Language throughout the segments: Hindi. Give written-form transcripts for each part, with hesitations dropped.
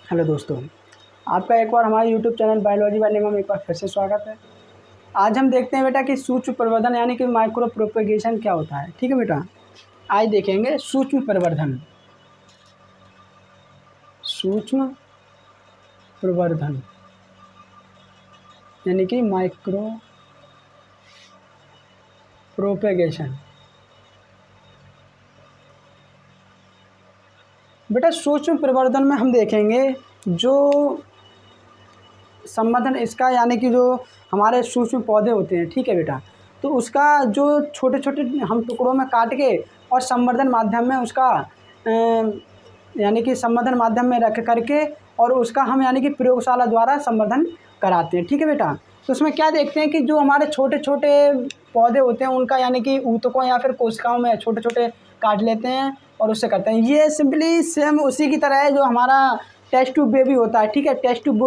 हेलो दोस्तों, आपका एक बार हमारे यूट्यूब चैनल बायोलॉजी वाले में एक बार फिर से स्वागत है। आज हम देखते हैं बेटा कि सूक्ष्म प्रवर्धन यानी कि माइक्रो प्रोपेगेशन क्या होता है। ठीक है बेटा, आज देखेंगे सूक्ष्म प्रवर्धन। सूक्ष्म प्रवर्धन यानी कि माइक्रो प्रोपेगेशन। बेटा सूक्ष्म प्रवर्धन में हम देखेंगे जो संवर्धन इसका यानी कि जो हमारे सूक्ष्म पौधे होते हैं, ठीक है बेटा, तो उसका जो छोटे छोटे हम टुकड़ों में काट के और संवर्धन माध्यम में उसका यानी कि संवर्धन माध्यम में रख करके और उसका हम यानी कि प्रयोगशाला द्वारा संवर्धन कराते हैं। ठीक है बेटा, तो उसमें क्या देखते हैं कि जो हमारे छोटे छोटे पौधे होते हैं उनका यानी कि ऊतकों या फिर कोशिकाओं में छोटे छोटे काट लेते हैं और उससे करते हैं। ये सिंपली सेम उसी की तरह है जो हमारा टेस्ट ट्यूब बेबी होता है। ठीक है, टेस्ट ट्यूब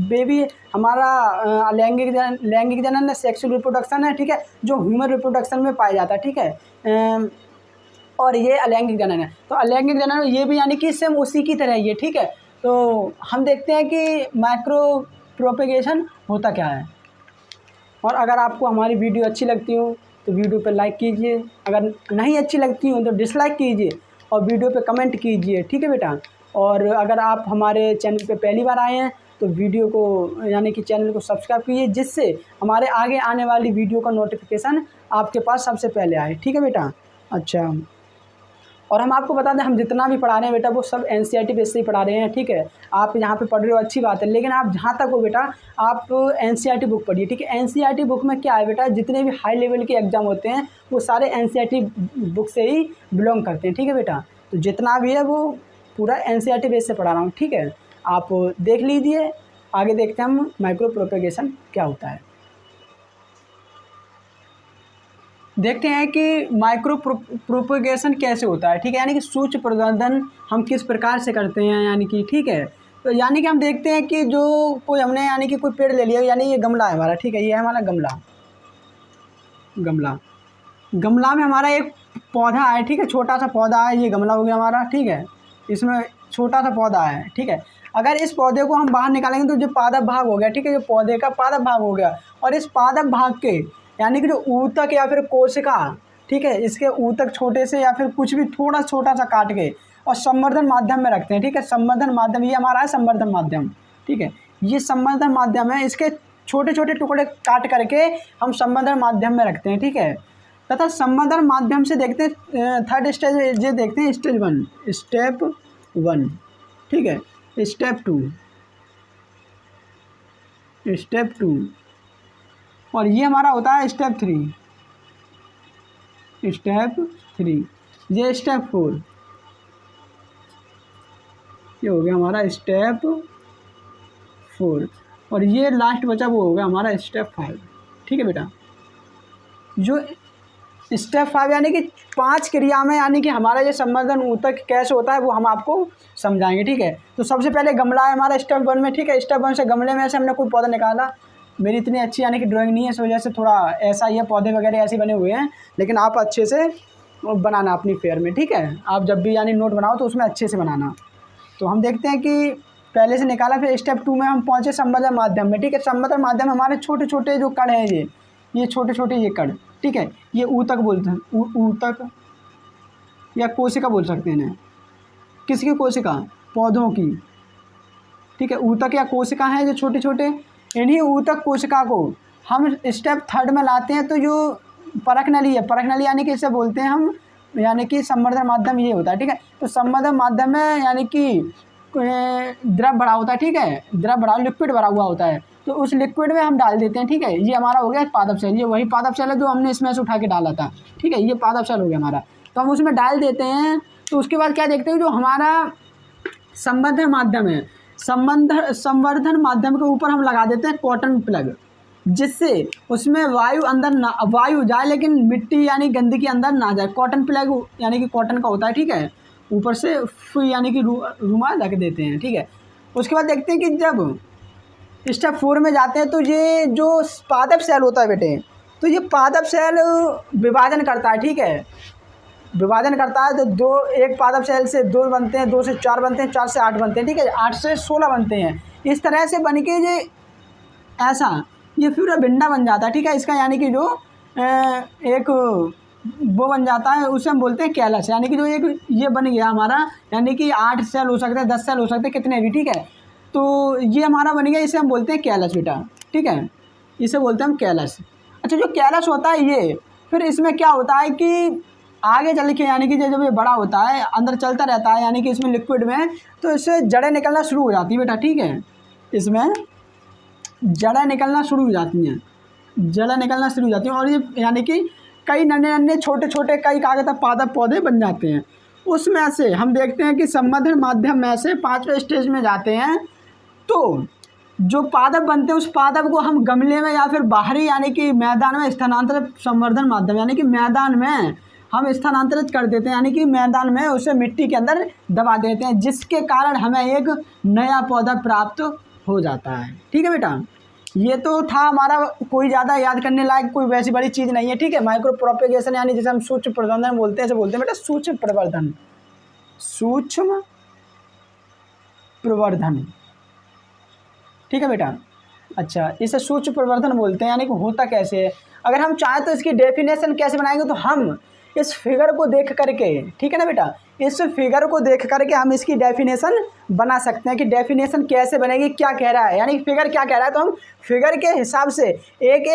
बेबी हमारा लैंगिक जनन सेक्सुअल रिप्रोडक्शन है। ठीक है, जो ह्यूमन रिप्रोडक्शन में पाया जाता है। ठीक है, और ये अलैंगिक जनन है। तो अलैंगिक जनन ये भी यानी कि सेम उसी की तरह ही है। ठीक है, तो हम देखते हैं कि माइक्रो प्रोपेगेशन होता क्या है। और अगर आपको हमारी वीडियो अच्छी लगती हो तो वीडियो पर लाइक कीजिए, अगर नहीं अच्छी लगती हो तो डिसलाइक कीजिए और वीडियो पे कमेंट कीजिए। ठीक है बेटा, और अगर आप हमारे चैनल पे पहली बार आए हैं तो वीडियो को यानी कि चैनल को सब्सक्राइब कीजिए, जिससे हमारे आगे आने वाली वीडियो का नोटिफिकेशन आपके पास सबसे पहले आए। ठीक है बेटा, अच्छा, और हम आपको बता दें हम जितना भी पढ़ा रहे हैं बेटा वो सब एनसीईआरटी बेस से ही पढ़ा रहे हैं। ठीक है, आप यहाँ पे पढ़ रहे हो अच्छी बात है, लेकिन आप जहाँ तक हो बेटा आप एनसीईआरटी बुक पढ़िए। ठीक है, एनसीईआरटी बुक में क्या है बेटा, जितने भी हाई लेवल के एग्जाम होते हैं वो सारे एनसीईआरटी बुक से ही बिलोंग करते हैं। ठीक है बेटा, तो जितना भी है वो पूरा एनसीईआरटी बेस से पढ़ा रहा हूँ। ठीक है, आप देख लीजिए। आगे देखते हैं हम माइक्रो प्रोपेगेशन क्या होता है। देखते हैं कि माइक्रो प्रोपेगेशन कैसे होता है। ठीक है, यानी कि सूक्ष्म प्रवर्धन हम किस प्रकार से करते हैं, यानी कि ठीक है, तो यानी कि हम देखते हैं कि जो कोई हमने यानी कि कोई पेड़ ले लिया, यानी ये गमला है हमारा। ठीक है, ये है हमारा गमला में हमारा एक पौधा है। ठीक है, छोटा सा पौधा है, ये गमला हो गया हमारा। ठीक है, इसमें छोटा सा पौधा है। ठीक है, अगर इस पौधे को हम बाहर निकालेंगे तो जो पादप भाग हो गया। ठीक है, जो पौधे का पादप भाग हो गया, और इस पादप भाग के यानी कि जो ऊतक या फिर कोशिका, ठीक है, इसके ऊतक छोटे से या फिर कुछ भी थोड़ा छोटा सा काट के और संवर्धन माध्यम में रखते हैं। ठीक है, संवर्धन माध्यम ये हमारा है संवर्धन माध्यम। ठीक है, ये संवर्धन माध्यम है, इसके छोटे छोटे टुकड़े काट करके हम संवर्धन माध्यम में रखते हैं। ठीक है, तथा संवर्धन माध्यम से देखते हैं थर्ड स्टेज, ये देखते हैं स्टेप वन। ठीक है, स्टेप टू, और ये हमारा होता है स्टेप थ्री, ये स्टेप 4, ये हो गया हमारा स्टेप 4, और ये लास्ट बचा वो हो गया हमारा स्टेप 5। ठीक है बेटा, जो स्टेप 5 यानी कि 5 क्रिया में यानी कि हमारा ये संवर्धन ऊतक कैसे होता है वो हम आपको समझाएंगे। ठीक है, तो सबसे पहले गमला है हमारा स्टेप 1 में। ठीक है, स्टेप 1 से गमले में से हमने कोई पौधा निकाला। मेरी इतनी अच्छी यानी कि ड्राइंग नहीं है, इस वजह से थोड़ा ऐसा ही है, पौधे वगैरह ऐसे बने हुए हैं, लेकिन आप अच्छे से बनाना अपनी फेयर में। ठीक है, आप जब भी यानी नोट बनाओ तो उसमें अच्छे से बनाना। तो हम देखते हैं कि पहले से निकाला, फिर स्टेप 2 में हम पहुँचे संवर्धन माध्यम में। ठीक है, संवर्धन माध्यम हमारे छोटे छोटे जो कण हैं, ये छोटे छोटे ये कण। ठीक है, ये ऊतक बोलते हैं, ऊतक या कोशिका बोल सकते हैं इन्हें। किसकी कोशिका? पौधों की। ठीक है, ऊतक या कोशिका है जो छोटे छोटे, इन्हीं ऊतक कोशिका को हम स्टेप 3 में लाते हैं। तो जो परख नली है, परख नली यानी कि इसे बोलते हैं हम यानी कि संवर्धन माध्यम ये होता है। ठीक है, तो संवर्धन माध्यम में यानी कि द्रव भरा होता है। ठीक है, द्रव भरा लिक्विड भरा हुआ होता है, तो उस लिक्विड में हम डाल देते हैं। ठीक है, ये हमारा हो गया पादप सेल, ये वही पादप सेल है जो हमने इसमें से उठा के डाला था। ठीक है, ये पादप सेल हो गया हमारा, तो हम उसमें डाल देते हैं। तो उसके बाद क्या देखते हैं, जो हमारा संवर्धन माध्यम है, संवर्धन माध्यम के ऊपर हम लगा देते हैं कॉटन प्लग, जिससे उसमें वायु जाए लेकिन मिट्टी यानी गंदगी अंदर ना जाए। कॉटन प्लग यानी कि कॉटन का होता है। ठीक है, ऊपर से यानी कि रुमाल ढक देते हैं। ठीक है, उसके बाद देखते हैं कि जब स्टेप 4 में जाते हैं तो ये जो पादप सेल होता है बेटे, तो ये पादप सेल विभाजन करता है। ठीक है, विभाजन करता है तो दो, एक पादप सेल से 2 बनते हैं, 2 से 4 बनते हैं, 4 से 8 बनते हैं, ठीक है, 8 से 16 बनते हैं। इस तरह से बन के ये ऐसा ये फिर भिंडा बन जाता है, ठीक है। इसका यानी कि जो एक वो बन जाता है उसे हम बोलते हैं कैलस, यानी कि जो एक ये बन गया हमारा, यानी कि 8 सेल हो सकते हैं, 10 सेल हो सकते हैं, कितने भी, ठीक है। तो ये हमारा बन गया, इसे हम बोलते हैं कैलस बेटा, ठीक है, इसे बोलते हैं हम कैलस। अच्छा, जो कैलस होता है ये फिर इसमें क्या होता है कि आगे चल के यानी कि जब ये बड़ा होता है अंदर चलता रहता है, यानी कि इसमें लिक्विड में, तो इससे जड़ें निकलना शुरू हो जाती है बेटा, ठीक है। इसमें जड़ें निकलना शुरू हो जाती हैं, जड़ें निकलना शुरू हो जाती हैं, और ये यानी कि कई नन्हे नन्हे छोटे छोटे कई कागज पादप पौधे बन जाते हैं। उसमें से हम देखते हैं कि संवर्धन माध्यम में से 5वें स्टेज में जाते हैं। तो जो पादप बनते हैं उस पादप को हम गमले में या फिर बाहरी यानी कि मैदान में स्थानांतरित, संवर्धन माध्यम यानी कि मैदान में हम स्थानांतरित कर देते हैं, यानी कि मैदान में उसे मिट्टी के अंदर दबा देते हैं, जिसके कारण हमें एक नया पौधा प्राप्त हो जाता है, ठीक है बेटा। ये तो था हमारा, कोई ज़्यादा याद करने लायक कोई वैसी बड़ी चीज़ नहीं है, ठीक है। माइक्रो प्रोपेगेशन यानी जिसे हम सूक्ष्म प्रवर्धन बोलते हैं, इसे बोलते हैं बेटा सूक्ष्म प्रवर्धन, सूक्ष्म प्रवर्धन, ठीक है बेटा। अच्छा, इसे सूक्ष्म प्रवर्धन बोलते हैं, यानी कि होता कैसे है। अगर हम चाहें तो इसकी डेफिनेशन कैसे बनाएंगे, तो हम इस फिगर को देख करके, ठीक है ना बेटा, इस फिगर को देख करके हम इसकी डेफिनेशन बना सकते हैं कि डेफिनेशन कैसे बनेगी, क्या कह रहा है, यानी फिगर क्या कह रहा है, तो हम फिगर के हिसाब से एक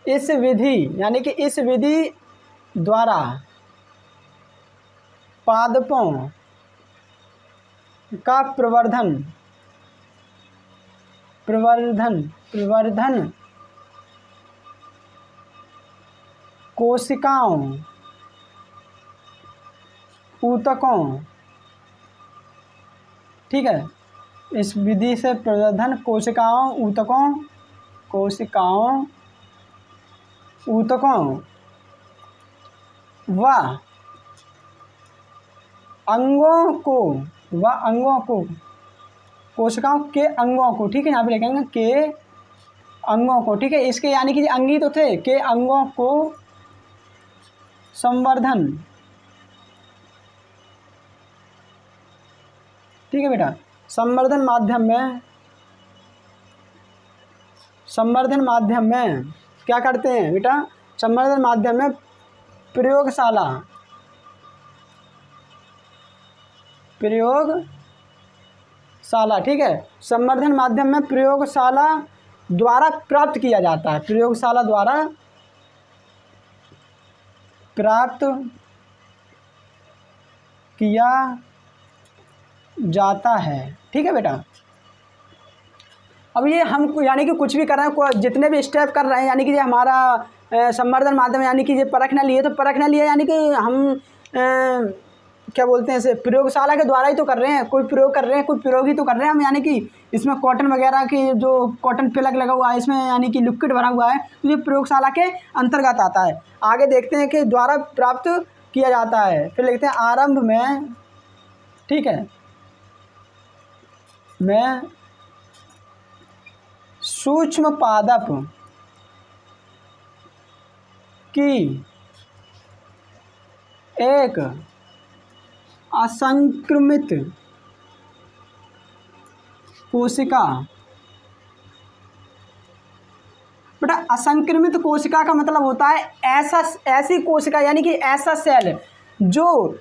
इस विधि यानी कि इस विधि द्वारा पादपों का प्रवर्धन कोशिकाओं, ऊतकों, ठीक है, इस विधि से प्रवर्धन कोशिकाओं, ऊतकों व अंगों को, कोशिकाओं के अंगों को, ठीक है, यहाँ पे लिखेंगे के अंगों को, ठीक है। इसके यानी कि अंगी तो थे, के अंगों को संवर्धन, ठीक है बेटा, संवर्धन माध्यम में क्या करते हैं बेटा, संवर्धन माध्यम में प्रयोगशाला ठीक है, संवर्धन माध्यम में प्रयोगशाला द्वारा प्राप्त किया जाता है, प्रयोगशाला द्वारा प्राप्त किया जाता है, ठीक है बेटा। अब ये हम यानी कि कुछ भी कर रहे हैं, जितने भी स्टेप कर रहे हैं, यानी कि ये हमारा संवर्धन माध्यम यानी कि ये परखना लिए, तो परखना लिए यानी कि हम क्या बोलते हैं इसे, प्रयोगशाला के द्वारा ही तो कर रहे हैं, कोई प्रयोग कर रहे हैं, कोई प्रयोग ही तो कर रहे हैं हम, यानी कि इसमें कॉटन वगैरह की जो कॉटन प्लग लगा हुआ है, इसमें यानी कि लिक्विड भरा हुआ है, तो ये प्रयोगशाला के अंतर्गत आता है। आगे देखते हैं कि द्वारा प्राप्त किया जाता है, फिर लिखते हैं आरंभ में, ठीक है, में सूक्ष्म पादप की एक असंक्रमित कोशिका, बेटा असंक्रमित कोशिका का मतलब होता है ऐसी कोशिका, यानी कि ऐसा सेल जो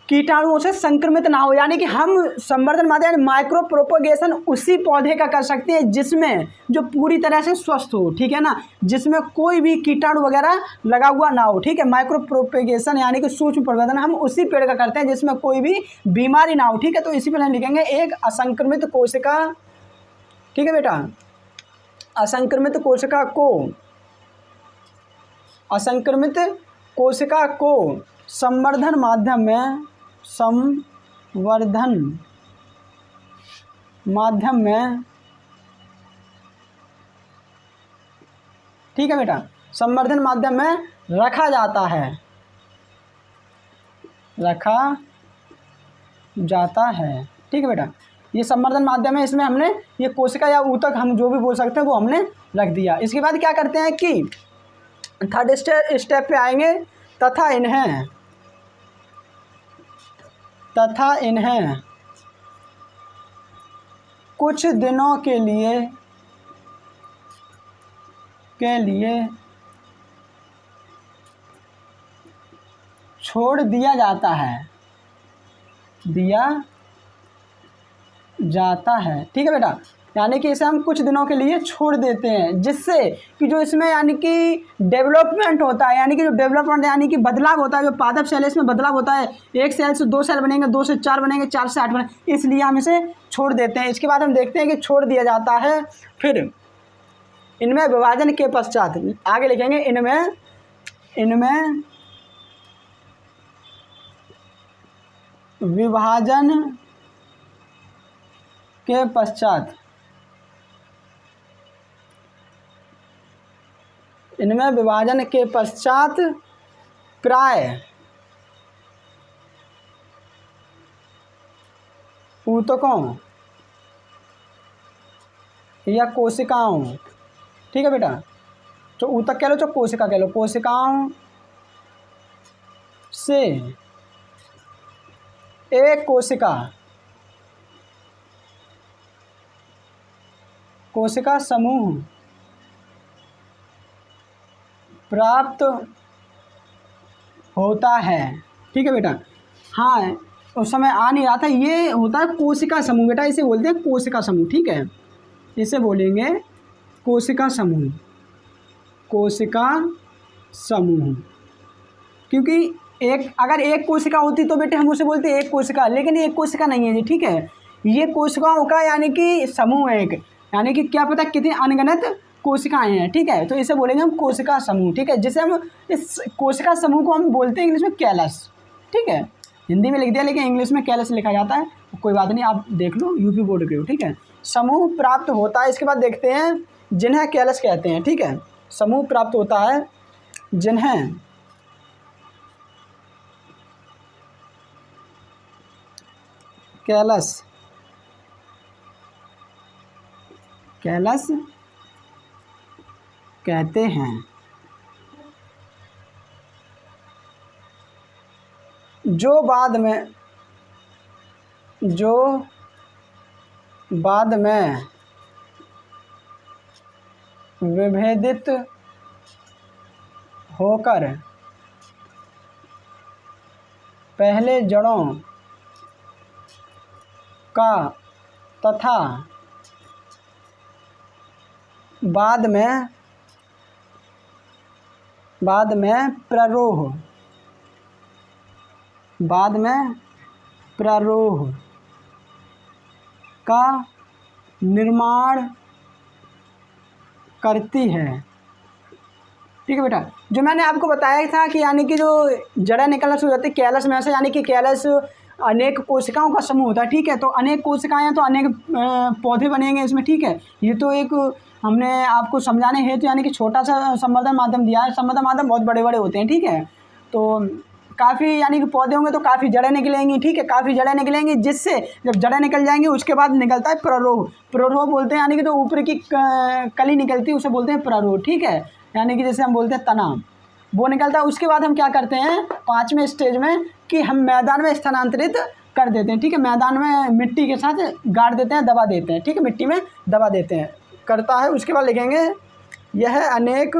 कीटाणुओं से संक्रमित ना हो, यानी कि हम संवर्धन माध्यम माइक्रो प्रोपोगेशन उसी पौधे का कर सकते हैं जिसमें जो पूरी तरह से स्वस्थ हो, ठीक है ना, जिसमें कोई भी कीटाणु वगैरह लगा हुआ ना हो, ठीक है। माइक्रो प्रोपोगेशन यानी कि सूक्ष्म प्रवर्धन हम उसी पेड़ का करते हैं जिसमें कोई भी बीमारी ना हो, ठीक है। तो इसी पर हम लिखेंगे एक असंक्रमित कोशिका, ठीक है बेटा, असंक्रमित कोशिका को संवर्धन माध्यम में, ठीक है बेटा, संवर्धन माध्यम में रखा जाता है, ठीक है बेटा। ये संवर्धन माध्यम है, इसमें हमने ये कोशिका या ऊतक हम जो भी बोल सकते हैं वो हमने रख दिया। इसके बाद क्या करते हैं कि थर्ड स्टेप पे आएंगे, तथा इन्हें कुछ दिनों के लिए छोड़ दिया जाता है, ठीक है बेटा। यानी कि इसे हम कुछ दिनों के लिए छोड़ देते हैं, जिससे कि जो इसमें यानी कि डेवलपमेंट होता है, यानी कि जो डेवलपमेंट यानी कि बदलाव होता है, जो पादप सेल है इसमें बदलाव होता है, 1 सेल से 2 सेल बनेंगे, 2 से 4 बनेंगे, 4 से 8 बनेंगे, इसलिए हम इसे छोड़ देते हैं। इसके बाद हम देखते हैं कि छोड़ दिया जाता है। फिर इनमें विभाजन के पश्चात आगे लिखेंगे, इनमें विभाजन के पश्चात प्राय ऊतकों या कोशिकाओं, ठीक है बेटा, तो ऊतक कह लो तो कोशिका कह लो, कोशिकाओं से एक कोशिका समूह प्राप्त होता है, ठीक है बेटा। हाँ, उस समय आ नहीं रहा था, ये होता है कोशिका समूह बेटा, इसे बोलते हैं कोशिका समूह, ठीक है, इसे बोलेंगे कोशिका समूह। क्योंकि अगर एक कोशिका होती तो बेटे हम उसे बोलते हैं एक कोशिका, लेकिन एक कोशिका नहीं है जी, ठीक है, ये कोशिकाओं का यानी कि समूह है एक, यानी कि क्या पता कितनी अनगिनत कोशिकाएं हैं, ठीक है, तो इसे बोलेंगे हम कोशिका समूह, ठीक है, जिसे हम इस कोशिका समूह को हम बोलते हैं इंग्लिश में कैलस, ठीक है, हिंदी में लिख दिया लेकिन इंग्लिश में कैलस लिखा जाता है, कोई बात नहीं, आप देख लो, यूपी बोर्ड के हो, ठीक है। समूह प्राप्त होता है, इसके बाद देखते हैं जिन्हें कैलस कहते हैं, ठीक है, समूह प्राप्त होता है जिन्हें कैलस कहते हैं, जो बाद में विभेदित होकर पहले जड़ों का तथा बाद में प्ररोह का निर्माण करती है, ठीक है बेटा। जो मैंने आपको बताया था कि यानी कि जो जड़ें निकलना शुरू होती है कैलस में से, यानी कि कैलस अनेक कोशिकाओं का समूह होता है, ठीक है, तो अनेक कोशिकाएं हैं तो अनेक पौधे बनेंगे इसमें, ठीक है। ये तो एक हमने आपको समझाने हेतु यानी कि छोटा सा संवर्धन माध्यम दिया है, संवर्धन माध्यम बहुत बड़े बड़े होते हैं, ठीक है, तो काफ़ी यानी कि पौधे होंगे तो काफ़ी जड़ें निकलेंगी, ठीक है, काफ़ी जड़ें निकलेंगी, जिससे जब जड़ें निकल जाएंगी उसके बाद निकलता है प्ररोह बोलते हैं, यानी कि तो ऊपर की कली निकलती है उसे बोलते हैं प्ररोह, ठीक है, यानी कि जैसे हम बोलते हैं तना, वो निकलता है। उसके बाद हम क्या करते हैं 5वें स्टेज में कि हम मैदान में स्थानांतरित कर देते हैं, ठीक है, मैदान में मिट्टी के साथ गाड़ देते हैं, दबा देते हैं, ठीक है, मिट्टी में दबा देते हैं, करता है। उसके बाद लिखेंगे यह अनेक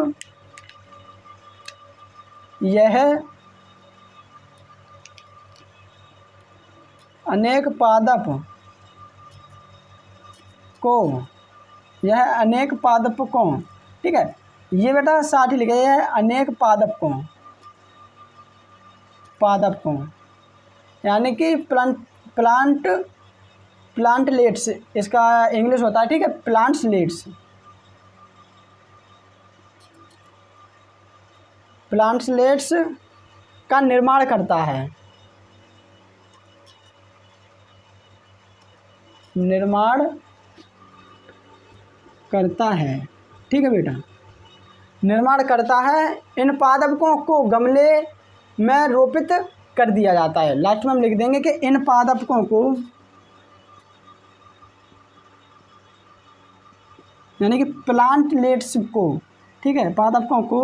पादपों, ठीक है, ये बेटा 60 लिखे है, अनेक पादपों यानी कि प्लांटलेट्स इसका इंग्लिश होता है, ठीक है, प्लांटलेट्स का निर्माण करता है, ठीक है बेटा, निर्माण करता है। इन पादपों को गमले में रोपित कर दिया जाता है। लास्ट में हम लिख देंगे कि इन पादपों को यानी कि प्लांटलेट्स को, ठीक है, पादपों को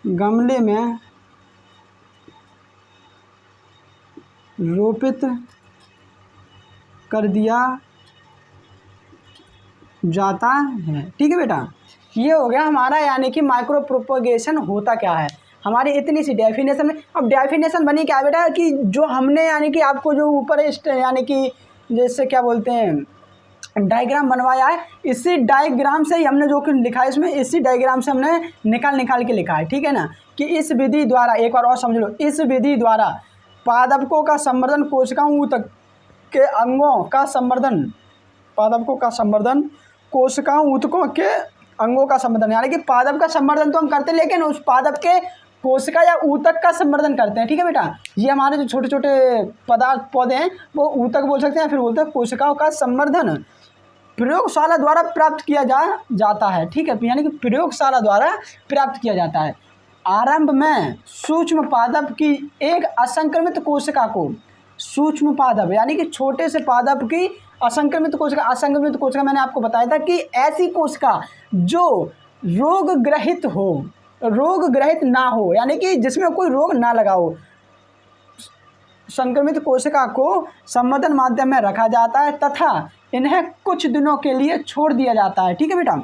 गमले में रोपित कर दिया जाता है। ठीक है बेटा, ये हो गया हमारा यानी कि माइक्रो प्रोपोगेशन होता क्या है, हमारी इतनी सी डेफिनेशन में। अब डेफिनेशन बनी क्या बेटा कि जो हमने यानी कि आपको जो ऊपर यानी कि जैसे क्या बोलते हैं डायग्राम बनवाया है, इसी डायग्राम से ही हमने जो कि लिखा है इसमें, इसी डायग्राम से हमने निकाल के लिखा है। ठीक है ना, कि इस विधि द्वारा, एक बार और समझ लो, इस विधि द्वारा पादपों का संवर्धन कोशिकाओं तक के अंगों का संवर्धन, पादपों का संवर्धन कोशिकाओं ऊतकों के अंगों का संवर्धन, यानी कि पादप का संवर्धन तो हम करते हैं लेकिन उस पादप के कोशिका या ऊतक का संवर्धन करते हैं। ठीक है बेटा, ये हमारे जो छोटे छोटे पदार्थ पौधे हैं वो ऊतक बोल सकते हैं, फिर बोलते हैं कोशिकाओं का संवर्धन प्रयोगशाला द्वारा प्राप्त किया जाता है। ठीक है, यानी कि प्रयोगशाला द्वारा प्राप्त किया जाता है। आरंभ में सूक्ष्म पादप की एक असंक्रमित कोशिका को, सूक्ष्म पादप यानी कि छोटे से पादप की असंक्रमित कोशिका मैंने आपको बताया था कि ऐसी कोशिका जो रोग ग्रहित हो, रोग ग्रहित ना हो, यानी कि जिसमें कोई रोग ना लगा हो, संक्रमित कोशिका को संवर्धन माध्यम में रखा जाता है तथा इन्हें कुछ दिनों के लिए छोड़ दिया जाता है। ठीक है बेटा,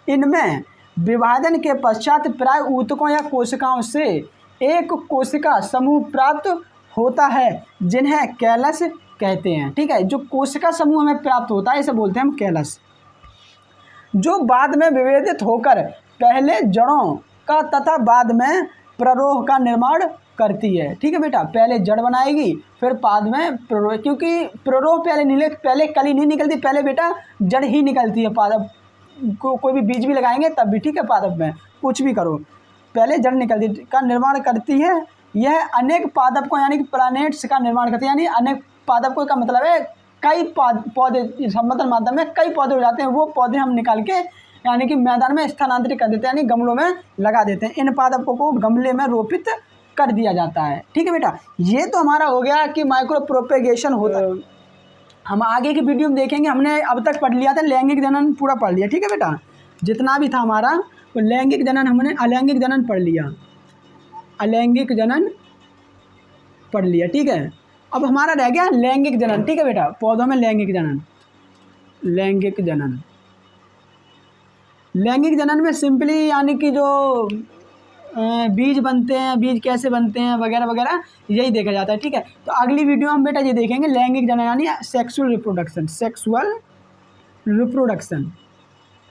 इनमें विभाजन के पश्चात प्राय ऊतकों या कोशिकाओं से एक कोशिका समूह प्राप्त होता है जिन्हें कैलस कहते हैं। ठीक है, जो कोशिका समूह हमें प्राप्त होता है इसे बोलते हैं हम कैलस, जो बाद में विभेदित होकर पहले जड़ों का तथा बाद में प्ररोह का निर्माण करती है। ठीक है बेटा, पहले जड़ बनाएगी फिर बाद में प्ररोह, क्योंकि प्ररोह पहले कली नहीं निकलती, पहले बेटा जड़ ही निकलती है। पादप को कोई भी बीज भी लगाएंगे तब भी, ठीक है, पादप में कुछ भी करो पहले जड़ निकलती का निर्माण करती है। यह अनेक पादप को यानी कि प्लानेट्स का निर्माण करती है, यानी अनेक पादप को का मतलब है कई पौधे संवर्धन माध्यम में कई पौधे हो जाते हैं, वो पौधे हम निकाल के यानी कि मैदान में स्थानांतरित कर देते हैं, यानी गमलों में लगा देते हैं। इन पादपों को गमले में रोपित कर दिया जाता है। ठीक है बेटा, ये तो हमारा हो गया कि माइक्रो प्रोपेगेशन होता है। हम आगे की वीडियो में देखेंगे, हमने अब तक पढ़ लिया था लैंगिक जनन पूरा पढ़ लिया। ठीक है बेटा, जितना भी था हमारा वो लैंगिक जनन, हमने अलैंगिक जनन पढ़ लिया, अलैंगिक जनन पढ़ लिया। ठीक है, अब हमारा रह गया लैंगिक जनन। ठीक है बेटा, पौधों में लैंगिक जनन, लैंगिक जनन, लैंगिक जनन में सिंपली यानी कि जो बीज बनते हैं, बीज कैसे बनते हैं वगैरह वगैरह यही देखा जाता है। ठीक है, तो अगली वीडियो हम बेटा ये देखेंगे लैंगिक जनन यानी सेक्सुअल रिप्रोडक्शन, सेक्सुअल रिप्रोडक्शन।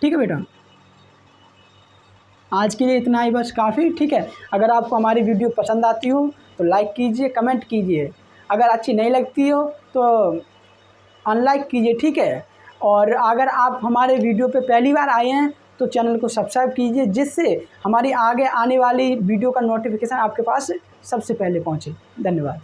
ठीक है बेटा, आज के लिए इतना ही बस काफ़ी। ठीक है, अगर आपको हमारी वीडियो पसंद आती हो तो लाइक कीजिए, कमेंट कीजिए, अगर अच्छी नहीं लगती हो तो अनलाइक कीजिए। ठीक है, और अगर आप हमारे वीडियो पे पहली बार आए हैं तो चैनल को सब्सक्राइब कीजिए, जिससे हमारी आगे आने वाली वीडियो का नोटिफिकेशन आपके पास सबसे पहले पहुंचे। धन्यवाद।